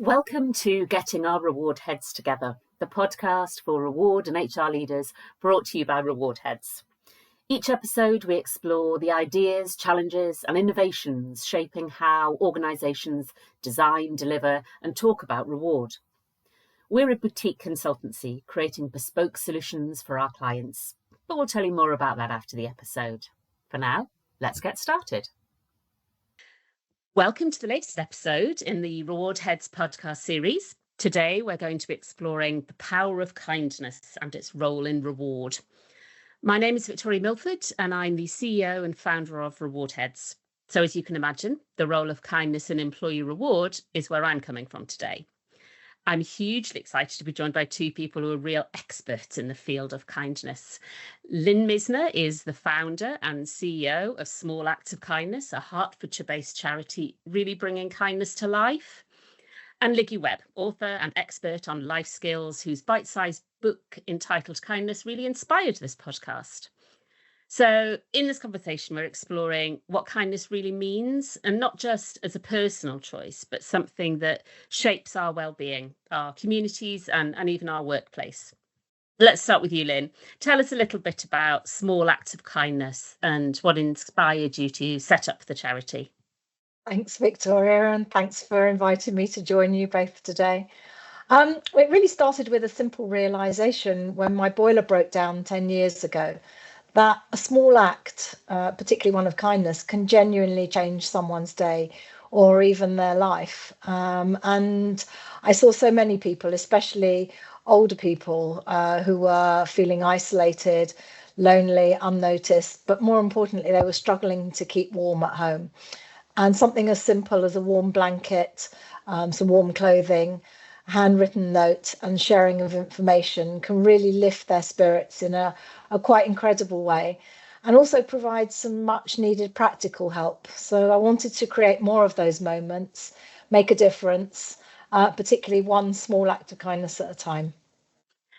Welcome to Getting Our Reward Heads Together, the podcast for reward and HR leaders brought to you by Reward Heads. Each episode we explore the ideas, challenges and innovations shaping how organisations design, deliver and talk about reward. We're a boutique consultancy creating bespoke solutions for our clients, but we'll tell you more about that after the episode. For now, let's get started. Welcome to the latest episode in the Reward Heads podcast series. Today, we're going to be exploring the power of kindness and its role in reward. My name is Victoria Milford, and I'm the CEO and founder of Reward Heads. So as you can imagine, the role of kindness in employee reward is where I'm coming from today. I'm hugely excited to be joined by two people who are real experts in the field of kindness. Lynne Misner is the founder and CEO of Small Acts of Kindness, a Hertfordshire-based charity really bringing kindness to life. And Liggy, Webb, author and expert on life skills, whose bite-sized book entitled Kindness really inspired this podcast. So in this conversation, we're exploring what kindness really means, and not just as a personal choice, but something that shapes our well-being, our communities and even our workplace. Let's start with you, Lynne. Tell us a little bit about Small Acts of Kindness and what inspired you to set up the charity. Thanks, Victoria, and thanks for inviting me to join you both today. It really started with a simple realisation when my boiler broke down 10 years ago, that a small act, particularly one of kindness, can genuinely change someone's day or even their life. And I saw so many people, especially older people, who were feeling isolated, lonely, unnoticed, but more importantly, they were struggling to keep warm at home. And something as simple as a warm blanket, some warm clothing, handwritten note and sharing of information can really lift their spirits in a quite incredible way, and also provide some much needed practical help. So I wanted to create more of those moments, make a difference, particularly one small act of kindness at a time.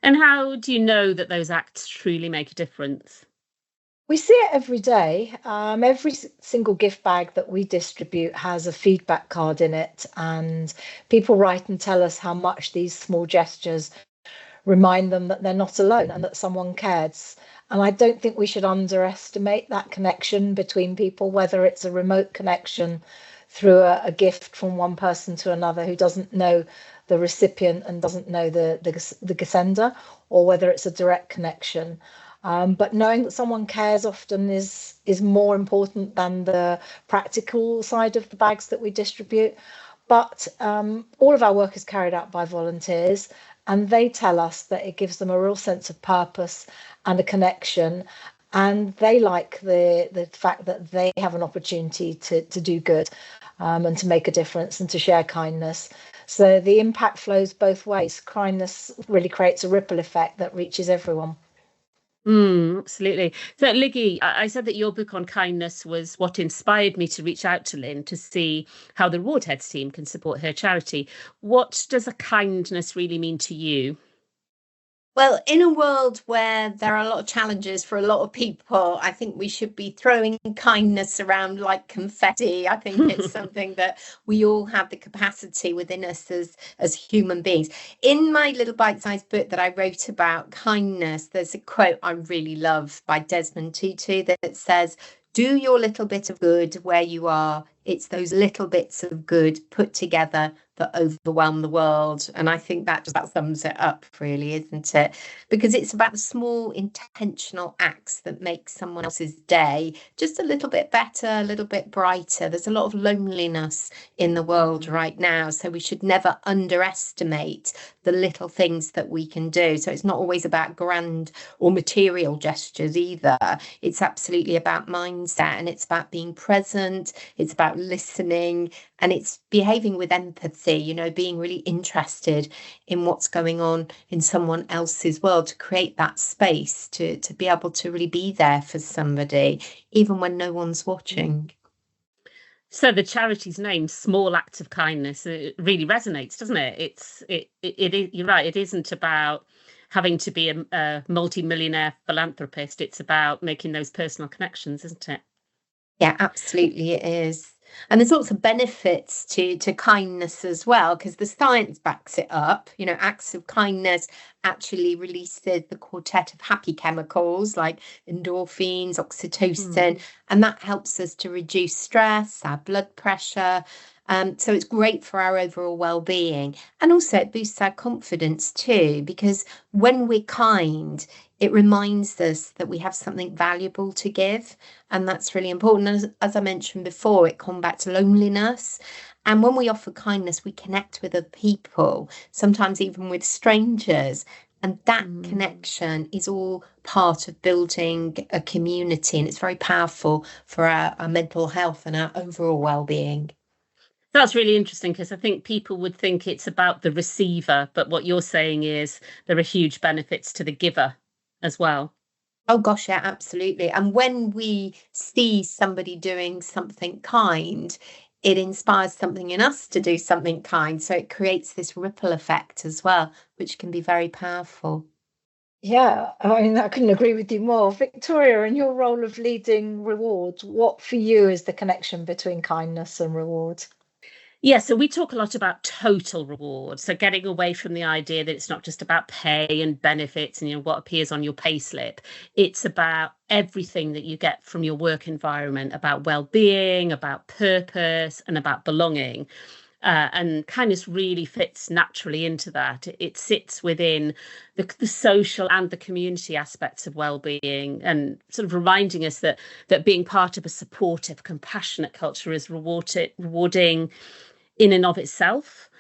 And how do you know that those acts truly make a difference? We see it every day. Every single gift bag that we distribute has a feedback card in it, and people write and tell us how much these small gestures remind them that they're not alone and that someone cares. And I don't think we should underestimate that connection between people, whether it's a remote connection through a gift from one person to another who doesn't know the recipient and doesn't know the sender, or whether it's a direct connection. But knowing that someone cares often is more important than the practical side of the bags that we distribute. But all of our work is carried out by volunteers, and they tell us that it gives them a real sense of purpose and a connection. And they like the fact that they have an opportunity to do good, and to make a difference and to share kindness. So the impact flows both ways. Kindness really creates a ripple effect that reaches everyone. Absolutely. So, Liggy, I said that your book on kindness was what inspired me to reach out to Lynne to see how the Reward Heads team can support her charity. What does a kindness really mean to you? Well, in a world where there are a lot of challenges for a lot of people, I think we should be throwing kindness around like confetti. I think it's something that we all have the capacity within us as human beings. In my little bite-sized book that I wrote about kindness, there's a quote I really love by Desmond Tutu that says, "Do your little bit of good where you are. It's those little bits of good put together that overwhelm the world." And I think that just about sums it up, really, isn't it? Because it's about the small intentional acts that make someone else's day just a little bit better, a little bit brighter. There's a lot of loneliness in the world right now, so we should never underestimate the little things that we can do. So it's not always about grand or material gestures either. It's absolutely about mindset, and it's about being present. It's about listening, and it's behaving with empathy, being really interested in what's going on in someone else's world, to create that space to be able to really be there for somebody, even when no one's watching. So the charity's name, Small Acts of Kindness, it really resonates, doesn't it? You're right, it isn't about having to be a multi-millionaire philanthropist. It's about making those personal connections, isn't it? Yeah, absolutely it is. And there's lots of benefits to kindness as well, because the science backs it up. You know, acts of kindness actually releases the quartet of happy chemicals like endorphins, oxytocin, and that helps us to reduce stress, our blood pressure. So it's great for our overall well-being. And also it boosts our confidence too, because when we're kind, it reminds us that we have something valuable to give. And that's really important. As I mentioned before, it combats loneliness. And when we offer kindness, we connect with other people, sometimes even with strangers. And that connection is all part of building a community. And it's very powerful for our mental health and our overall well-being. That's really interesting, because I think people would think it's about the receiver, but what you're saying is there are huge benefits to the giver as well. Oh gosh, yeah, absolutely. And when we see somebody doing something kind, it inspires something in us to do something kind. So it creates this ripple effect as well, which can be very powerful. Yeah, I mean, I couldn't agree with you more. Victoria, in your role of leading rewards, what for you is the connection between kindness and reward? Yeah, so we talk a lot about total reward. So getting away from the idea that it's not just about pay and benefits and what appears on your payslip. It's about everything that you get from your work environment, about well-being, about purpose, and about belonging. And kindness really fits naturally into that. It sits within the social and the community aspects of well-being, and sort of reminding us that being part of a supportive, compassionate culture is rewarding in and of itself.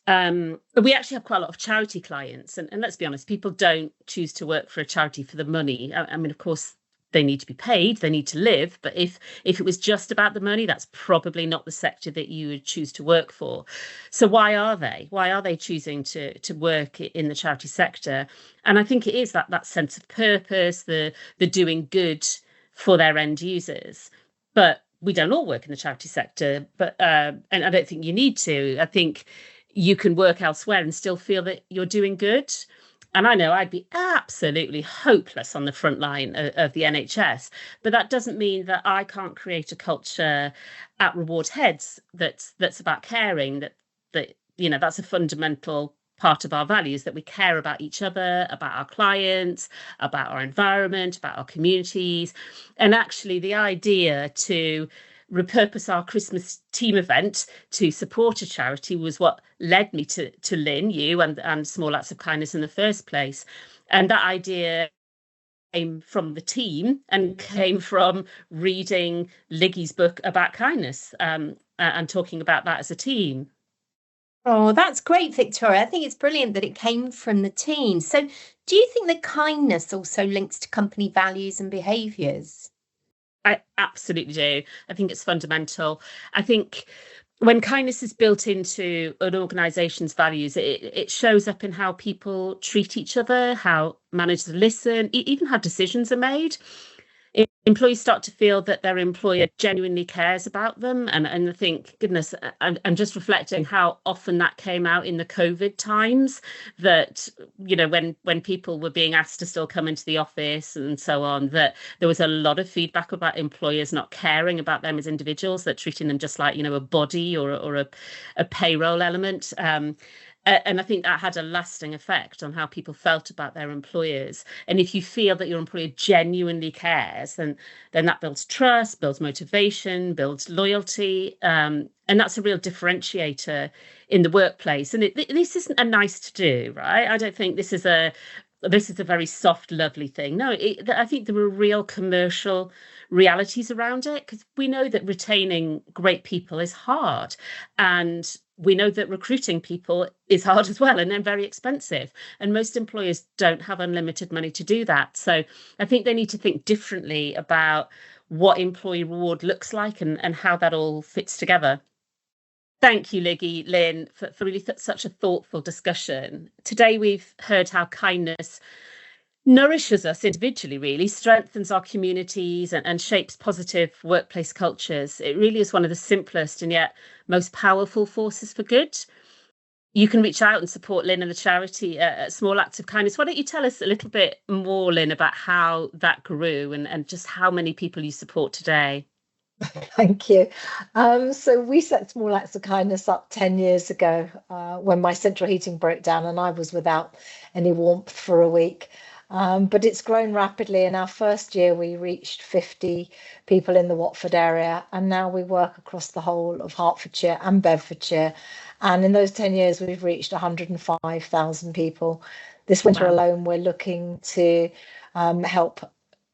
We actually have quite a lot of charity clients, and let's be honest, people don't choose to work for a charity for the money. I mean, of course, they need to be paid, they need to live, but if it was just about the money, that's probably not the sector that you would choose to work for. So why are they choosing to work in the charity sector? And I think it is that sense of purpose, the doing good for their end users. But we don't all work in the charity sector, but and I don't think you need to. I think you can work elsewhere and still feel that you're doing good. And I know I'd be absolutely hopeless on the front line of the NHS, but that doesn't mean that I can't create a culture at Reward Heads that's about caring, that that's a fundamental part of our values, that we care about each other, about our clients, about our environment, about our communities. And actually the idea to repurpose our Christmas team event to support a charity was what led me to Lynne, you, and Small Acts of Kindness in the first place. And that idea came from the team and came from reading Liggy's book about kindness, and talking about that as a team. Oh, that's great, Victoria. I think it's brilliant that it came from the team. So do you think that kindness also links to company values and behaviours? I absolutely do. I think it's fundamental. I think when kindness is built into an organisation's values, it shows up in how people treat each other, how managers listen, even how decisions are made. Employees start to feel that their employer genuinely cares about them. And I think, goodness, I'm just reflecting how often that came out in the COVID times, that, when people were being asked to still come into the office and so on, that there was a lot of feedback about employers not caring about them as individuals, that treating them just like, a body or a payroll element. And I think that had a lasting effect on how people felt about their employers. And if you feel that your employer genuinely cares, then that builds trust, builds motivation, builds loyalty. And that's a real differentiator in the workplace. And this isn't a nice to do, right? I don't think this is a very soft, lovely thing. No, I think there are real commercial realities around it, because we know that retaining great people is hard, and we know that recruiting people is hard as well, and then very expensive. And most employers don't have unlimited money to do that. So I think they need to think differently about what employee reward looks like and how that all fits together. Thank you, Liggy, Lynne, for really such a thoughtful discussion. Today, we've heard how kindness nourishes us individually, really, strengthens our communities and shapes positive workplace cultures. It really is one of the simplest and yet most powerful forces for good. You can reach out and support Lynne and the charity at Small Acts of Kindness. Why don't you tell us a little bit more, Lynne, about how that grew and just how many people you support today? Thank you. So we set Small Acts of Kindness up 10 years ago when my central heating broke down and I was without any warmth for a week. But it's grown rapidly. In our first year, we reached 50 people in the Watford area, and now we work across the whole of Hertfordshire and Bedfordshire. And in those 10 years, we've reached 105,000 people. This winter Wow. alone, we're looking to help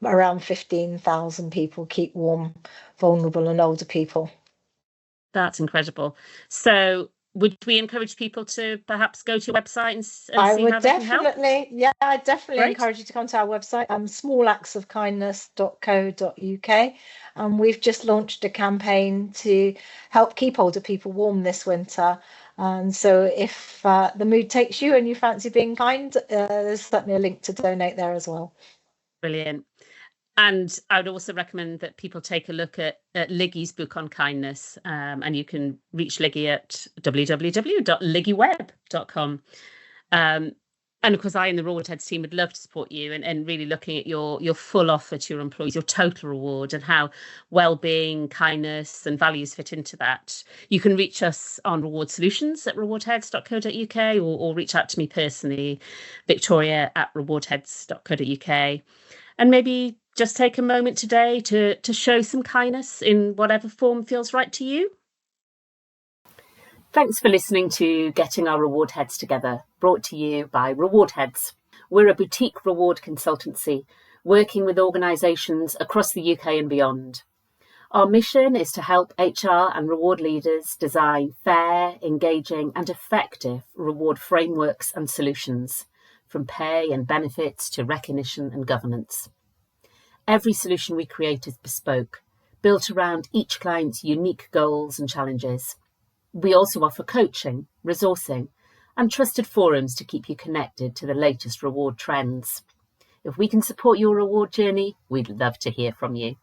around 15,000 people keep warm, vulnerable and older people. That's incredible. So would we encourage people to perhaps go to your website and I see would how they can help? I definitely Great. encourage you to come to our website, smallactsofkindness.co.uk. And we've just launched a campaign to help keep older people warm this winter. And so if the mood takes you and you fancy being kind, there's certainly a link to donate there as well. Brilliant. And I would also recommend that people take a look at Liggy's book on kindness, and you can reach Liggy at www.liggyweb.com. And of course, I and the Reward Heads team would love to support you and really looking at your full offer to your employees, your total reward, and how well-being, kindness and values fit into that. You can reach us on rewardsolutions@rewardheads.co.uk or reach out to me personally, victoria@rewardheads.co.uk. And maybe just take a moment today to show some kindness in whatever form feels right to you. Thanks for listening to Getting Our Reward Heads Together, brought to you by Reward Heads. We're a boutique reward consultancy working with organisations across the UK and beyond. Our mission is to help HR and reward leaders design fair, engaging and effective reward frameworks and solutions, from pay and benefits to recognition and governance. Every solution we create is bespoke, built around each client's unique goals and challenges. We also offer coaching, resourcing, and trusted forums to keep you connected to the latest reward trends. If we can support your reward journey, we'd love to hear from you.